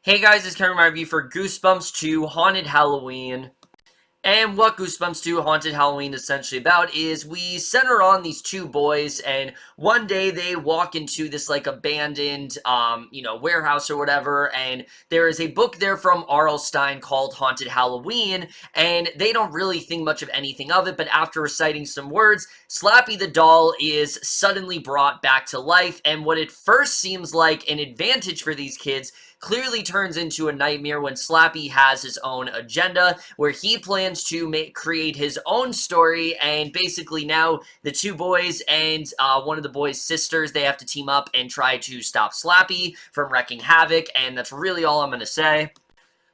Hey guys, it's Kevin, my review for Goosebumps 2 Haunted Halloween. And what Goosebumps 2 Haunted Halloween is essentially about is we center on these two boys, and one day they walk into this like abandoned warehouse or whatever, and there is a book there from R.L. Stine called Haunted Halloween, and they don't really think much of anything of it, but after reciting some words, Slappy the doll is suddenly brought back to life, and what at first seems like an advantage for these kids clearly turns into a nightmare when Slappy has his own agenda where he plans to create his own story, and basically now the two boys and one of the boys' sisters, they have to team up and try to stop Slappy from wreaking havoc, and that's really all I'm going to say.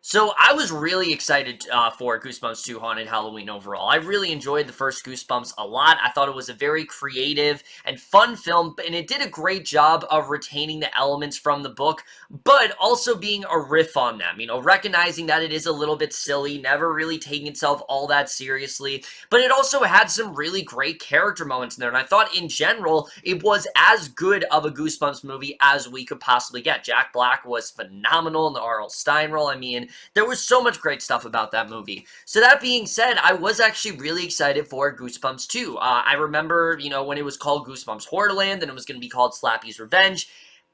So I was really excited for Goosebumps 2 Haunted Halloween overall. I really enjoyed the first Goosebumps a lot. I thought it was a very creative and fun film, and it did a great job of retaining the elements from the book, but also being a riff on them. You know, recognizing that it is a little bit silly, never really taking itself all that seriously, but it also had some really great character moments in there, and I thought in general, it was as good of a Goosebumps movie as we could possibly get. Jack Black was phenomenal in the R.L. Stine role. I mean, there was so much great stuff about that movie. So that being said, I was actually really excited for Goosebumps 2. I remember, when it was called Goosebumps Horrorland, and it was going to be called Slappy's Revenge,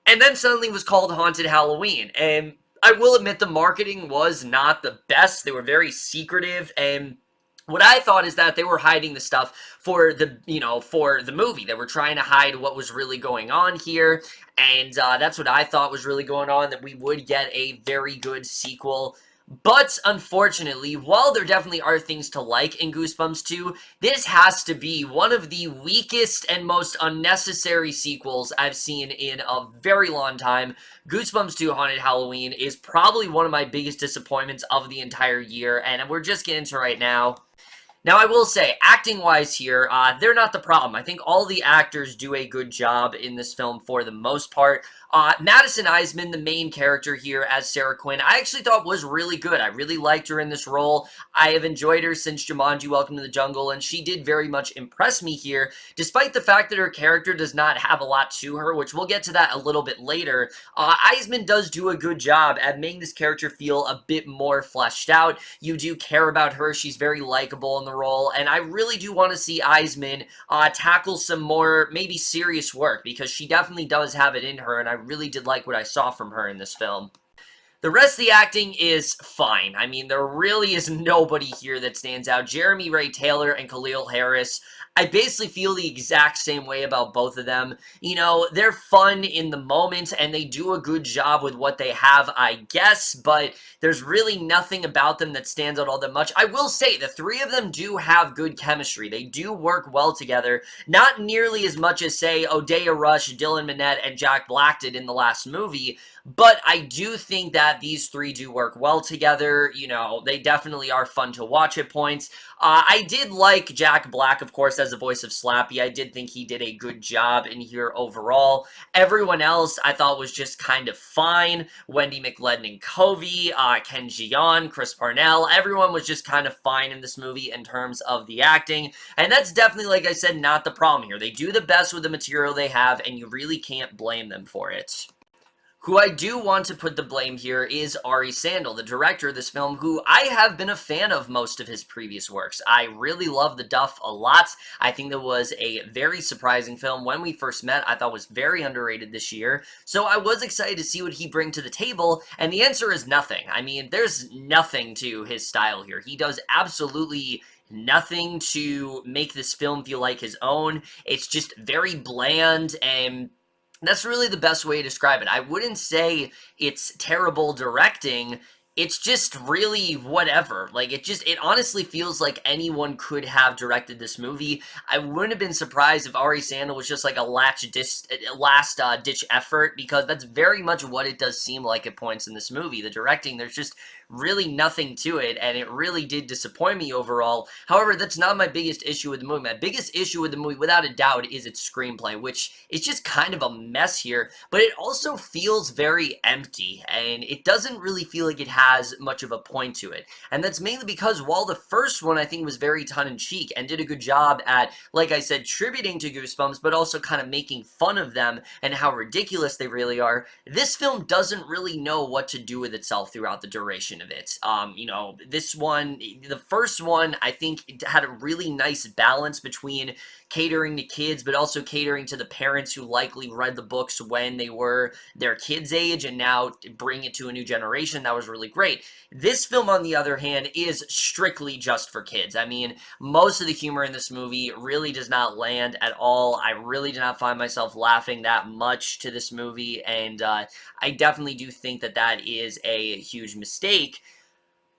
and then suddenly it was called Haunted Halloween. And I will admit the marketing was not the best. They were very secretive, and what I thought is that they were hiding the stuff for the movie. They were trying to hide what was really going on here, and that's what I thought was really going on, that we would get a very good sequel. But, unfortunately, while there definitely are things to like in Goosebumps 2, this has to be one of the weakest and most unnecessary sequels I've seen in a very long time. Goosebumps 2 Haunted Halloween is probably one of my biggest disappointments of the entire year, and we're just getting into it right now. Now, I will say, acting-wise here, they're not the problem. I think all the actors do a good job in this film for the most part. Madison Iseman, the main character here as Sarah Quinn, I actually thought was really good. I really liked her in this role. I have enjoyed her since Jumanji: Welcome to the Jungle, and she did very much impress me here, despite the fact that her character does not have a lot to her, which we'll get to that a little bit later. Iseman does do a good job at making this character feel a bit more fleshed out. You do care about her. She's very likable in the role, and I really do want to see Iseman tackle some more maybe serious work, because she definitely does have it in her, and I really did like what I saw from her in this film. The rest of the acting is fine. I mean, there really is nobody here that stands out. Jeremy Ray Taylor and Caleel Harris, I basically feel the exact same way about both of them. They're fun in the moment, and they do a good job with what they have, I guess, but there's really nothing about them that stands out all that much. I will say, the three of them do have good chemistry. They do work well together, not nearly as much as, say, Odeya Rush, Dylan Minnette, and Jack Black did in the last movie, but I do think that these three do work well together. They definitely are fun to watch at points. I did like Jack Black, of course, as the voice of Slappy. I did think he did a good job in here overall. Everyone else I thought was just kind of fine. Wendi, McLendon, and Covey, Ken Jeong, Chris Parnell, everyone was just kind of fine in this movie in terms of the acting. And that's definitely, like I said, not the problem here. They do the best with the material they have, and you really can't blame them for it. Who I do want to put the blame here is Ari Sandel, the director of this film, who I have been a fan of most of his previous works. I really love The Duff a lot. I think that was a very surprising film. When we first met, I thought was very underrated this year. So I was excited to see what he bring to the table, and the answer is nothing. I mean, there's nothing to his style here. He does absolutely nothing to make this film feel like his own. It's just very bland, and that's really the best way to describe it. I wouldn't say it's terrible directing. It's just really whatever. Like, it honestly feels like anyone could have directed this movie. I wouldn't have been surprised if Ari Sandel was just like a last-ditch effort, because that's very much what it does seem like at points in this movie. The directing, there's just really nothing to it, and it really did disappoint me overall. However, that's not my biggest issue with the movie. My biggest issue with the movie, without a doubt, is its screenplay, which is just kind of a mess here, but it also feels very empty, and it doesn't really feel like it has much of a point to it. And that's mainly because while the first one I think was very tongue-in-cheek and did a good job at, like I said, tributing to Goosebumps, but also kind of making fun of them and how ridiculous they really are, this film doesn't really know what to do with itself throughout the duration of it. You know, this one, the first one, I think it had a really nice balance between catering to kids, but also catering to the parents who likely read the books when they were their kids' age, and now bring it to a new generation. That was really great. This film, on the other hand, is strictly just for kids. I mean, most of the humor in this movie really does not land at all. I really did not find myself laughing that much to this movie, and I definitely do think that that is a huge mistake.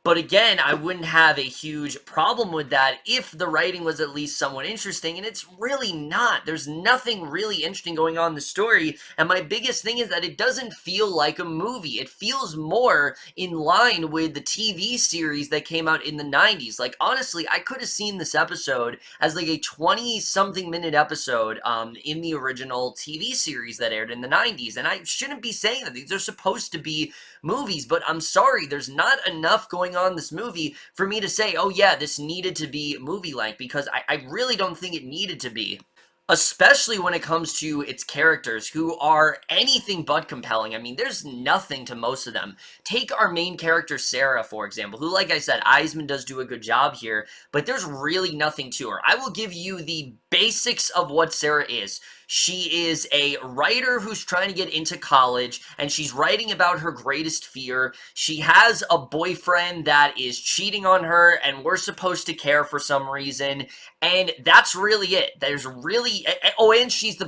But again, I wouldn't have a huge problem with that if the writing was at least somewhat interesting, and it's really not. There's nothing really interesting going on in the story, and my biggest thing is that it doesn't feel like a movie. It feels more in line with the TV series that came out in the 90s. Like, honestly, I could have seen this episode as like a 20-something minute episode in the original TV series that aired in the 90s, and I shouldn't be saying that. These are supposed to be movies, but I'm sorry, there's not enough going on in this movie for me to say, oh yeah, this needed to be movie-like, because I really don't think it needed to be. Especially when it comes to its characters, who are anything but compelling. I mean, there's nothing to most of them. Take our main character, Sarah, for example, who, like I said, Iseman does do a good job here, but there's really nothing to her. I will give you the basics of what Sarah is. She is a writer who's trying to get into college, and she's writing about her greatest fear. She has a boyfriend that is cheating on her, and we're supposed to care for some reason, and that's really it. There's really, oh, and she's the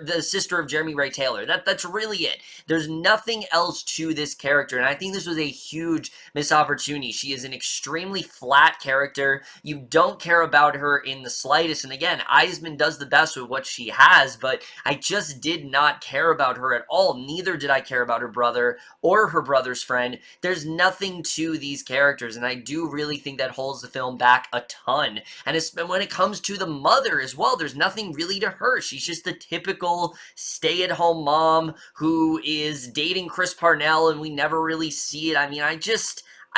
the sister of Jeremy Ray Taylor. That's really it. There's nothing else to this character, and I think this was a huge missed opportunity. She is an extremely flat character. You don't care about her in the slightest, and again, Iseman does the best with what she has, but I just did not care about her at all. Neither did I care about her brother or her brother's friend. There's nothing to these characters, and I do really think that holds the film back a ton. And when it comes to the mother as well, there's nothing really to her. She's just the typical stay-at-home mom who is dating Chris Parnell, and we never really see it. I mean, I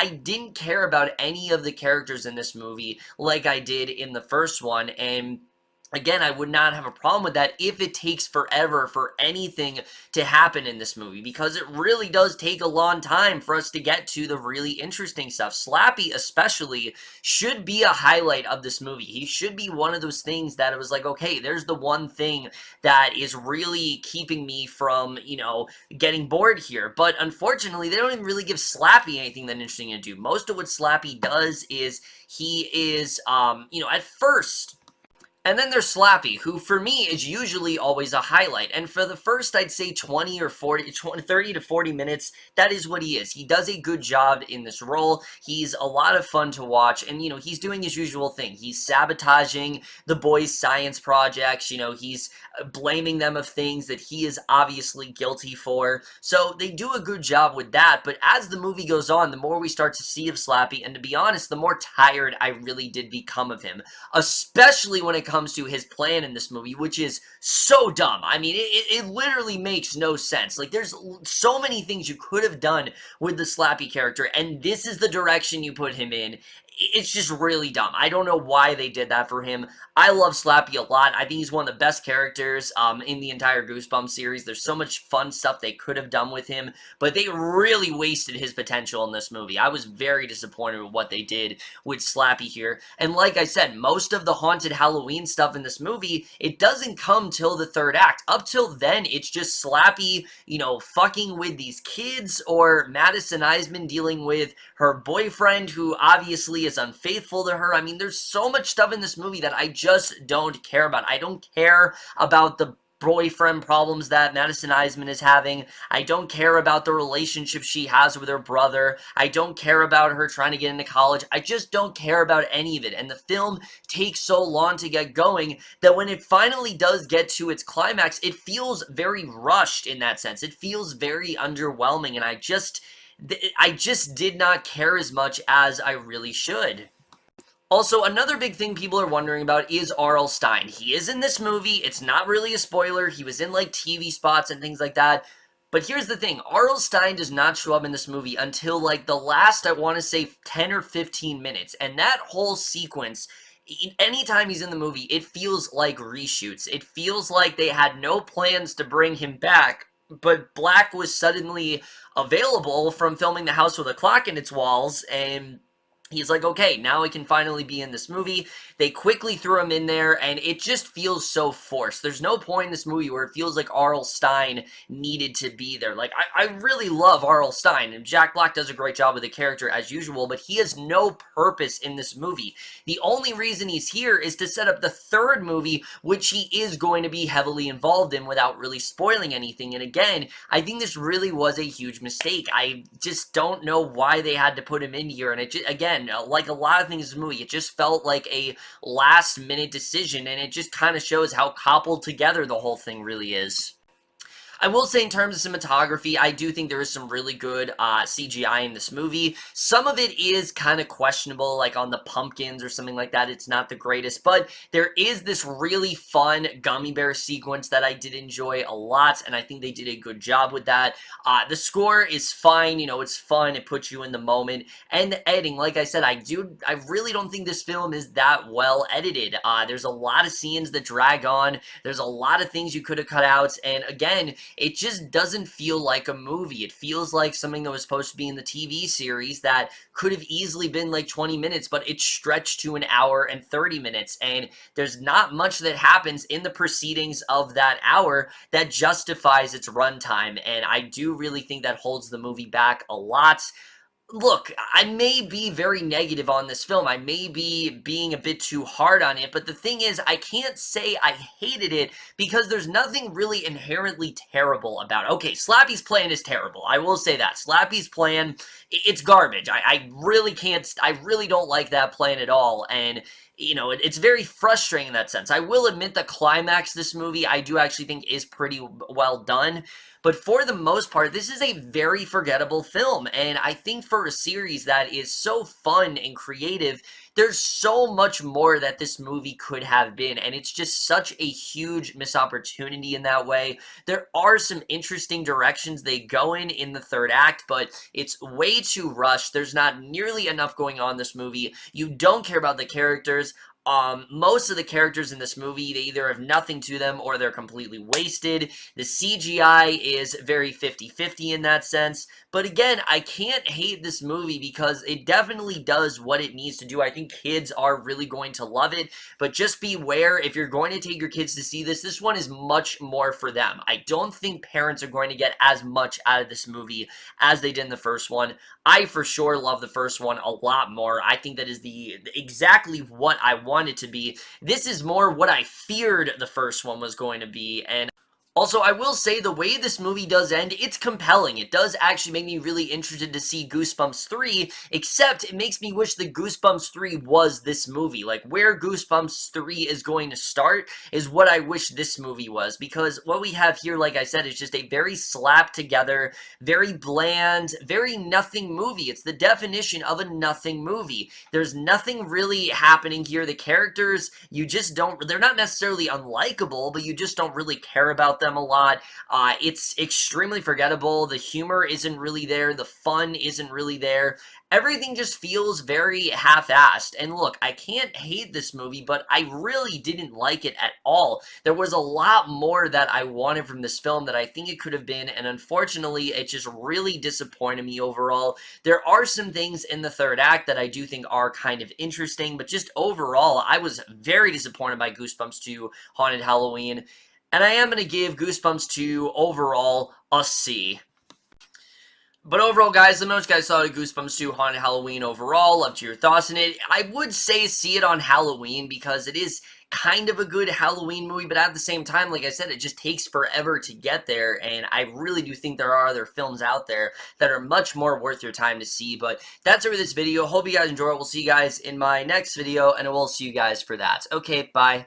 didn't care about any of the characters in this movie like I did in the first one, and again, I would not have a problem with that if it takes forever for anything to happen in this movie, because it really does take a long time for us to get to the really interesting stuff. Slappy, especially, should be a highlight of this movie. He should be one of those things that it was like, okay, there's the one thing that is really keeping me from, you know, getting bored here. But unfortunately, they don't even really give Slappy anything that interesting to do. Most of what Slappy does is he is, you know, at first... And then there's Slappy, who for me is usually always a highlight. And for the first, I'd say 30 to 40 minutes, that is what he is. He does a good job in this role. He's a lot of fun to watch. And, you know, he's doing his usual thing. He's sabotaging the boys' science projects. You know, he's blaming them of things that he is obviously guilty for. So they do a good job with that. But as the movie goes on, the more we start to see of Slappy, and to be honest, the more tired I really did become of him. Especially when it comes to his plan in this movie, which is so dumb. I mean, it literally makes no sense. Like, there's so many things you could have done with the Slappy character, and this is the direction you put him in. It's just really dumb. I don't know why they did that for him. I love Slappy a lot. I think he's one of the best characters in the entire Goosebumps series. There's so much fun stuff they could have done with him, but they really wasted his potential in this movie. I was very disappointed with what they did with Slappy here. And like I said, most of the haunted Halloween stuff in this movie, it doesn't come till the third act. Up till then, it's just Slappy, you know, fucking with these kids, or Madison Iseman dealing with her boyfriend, who obviously is unfaithful to her. I mean, there's so much stuff in this movie that I just don't care about. I don't care about the boyfriend problems that Madison Iseman is having. I don't care about the relationship she has with her brother. I don't care about her trying to get into college. I just don't care about any of it. And the film takes so long to get going that when it finally does get to its climax, it feels very rushed in that sense. It feels very underwhelming, and I just did not care as much as I really should. Also, another big thing people are wondering about is R.L. Stine. He is in this movie. It's not really a spoiler. He was in, like, TV spots and things like that. But here's the thing. R.L. Stine does not show up in this movie until, like, the last, I want to say, 10 or 15 minutes. And that whole sequence, anytime he's in the movie, it feels like reshoots. It feels like they had no plans to bring him back, but Black was suddenly available from filming The House with a Clock in Its Walls, and he's like, okay, now I can finally be in this movie. They quickly threw him in there, and it just feels so forced. There's no point in this movie where it feels like R.L. Stine needed to be there. Like, I really love R.L. Stine, and Jack Black does a great job with the character as usual, but he has no purpose in this movie. The only reason he's here is to set up the third movie, which he is going to be heavily involved in without really spoiling anything. And again, I think this really was a huge mistake. I just don't know why they had to put him in here, and it just, again, like a lot of things in this movie, it just felt like a last-minute decision, and it just kind of shows how cobbled together the whole thing really is. I will say in terms of cinematography, I do think there is some really good CGI in this movie. Some of it is kind of questionable, like on the pumpkins or something like that. It's not the greatest, but there is this really fun gummy bear sequence that I did enjoy a lot, and I think they did a good job with that. The score is fine, you know, it's fun, it puts you in the moment, and the editing, like I said, I really don't think this film is that well edited. There's a lot of scenes that drag on, there's a lot of things you could have cut out, and again, it just doesn't feel like a movie. It feels like something that was supposed to be in the TV series that could have easily been like 20 minutes, but it's stretched to an hour and 30 minutes, and there's not much that happens in the proceedings of that hour that justifies its runtime, and I do really think that holds the movie back a lot. Look, I may be very negative on this film. I may be being a bit too hard on it, but the thing is, I can't say I hated it because there's nothing really inherently terrible about it. Okay, Slappy's plan is terrible. I will say that. Slappy's plan, it's garbage. I really can't, I really don't like that plan at all, and you know, it's very frustrating in that sense. I will admit the climax of this movie I do actually think is pretty well done, but for the most part, this is a very forgettable film, and I think for a series that is so fun and creative, there's so much more that this movie could have been, and it's just such a huge missed opportunity in that way. There are some interesting directions they go in the third act, but it's way too rushed. There's not nearly enough going on in this movie. You don't care about the characters. Most of the characters in this movie, they either have nothing to them or they're completely wasted. The CGI is very 50-50 in that sense. But again, I can't hate this movie because it definitely does what it needs to do. I think kids are really going to love it, but just beware if you're going to take your kids to see this, this one is much more for them. I don't think parents are going to get as much out of this movie as they did in the first one. I for sure love the first one a lot more. I think that is exactly what I wanted to be. This is more what I feared the first one was going to be, and also, I will say the way this movie does end, it's compelling. It does actually make me really interested to see Goosebumps 3, except it makes me wish that Goosebumps 3 was this movie. Like, where Goosebumps 3 is going to start is what I wish this movie was, because what we have here, like I said, is just a very slapped together, very bland, very nothing movie. It's the definition of a nothing movie. There's nothing really happening here. The characters, you just don't, they're not necessarily unlikable, but you just don't really care about them a lot. It's extremely forgettable. The humor isn't really there. The fun isn't really there. Everything just feels very half-assed. And look, I can't hate this movie, but I really didn't like it at all. There was a lot more that I wanted from this film that I think it could have been, and unfortunately, it just really disappointed me overall. There are some things in the third act that I do think are kind of interesting, but just overall, I was very disappointed by Goosebumps 2 Haunted Halloween. And I am going to give Goosebumps 2 overall a C. But overall, guys, let me know what you guys thought of Goosebumps 2 Haunted Halloween overall. Love to your thoughts on it. I would say see it on Halloween because it is kind of a good Halloween movie, but at the same time, like I said, it just takes forever to get there, and I really do think there are other films out there that are much more worth your time to see. But that's it for this video. Hope you guys enjoy it. We'll see you guys in my next video, and I will see you guys for that. Okay, bye.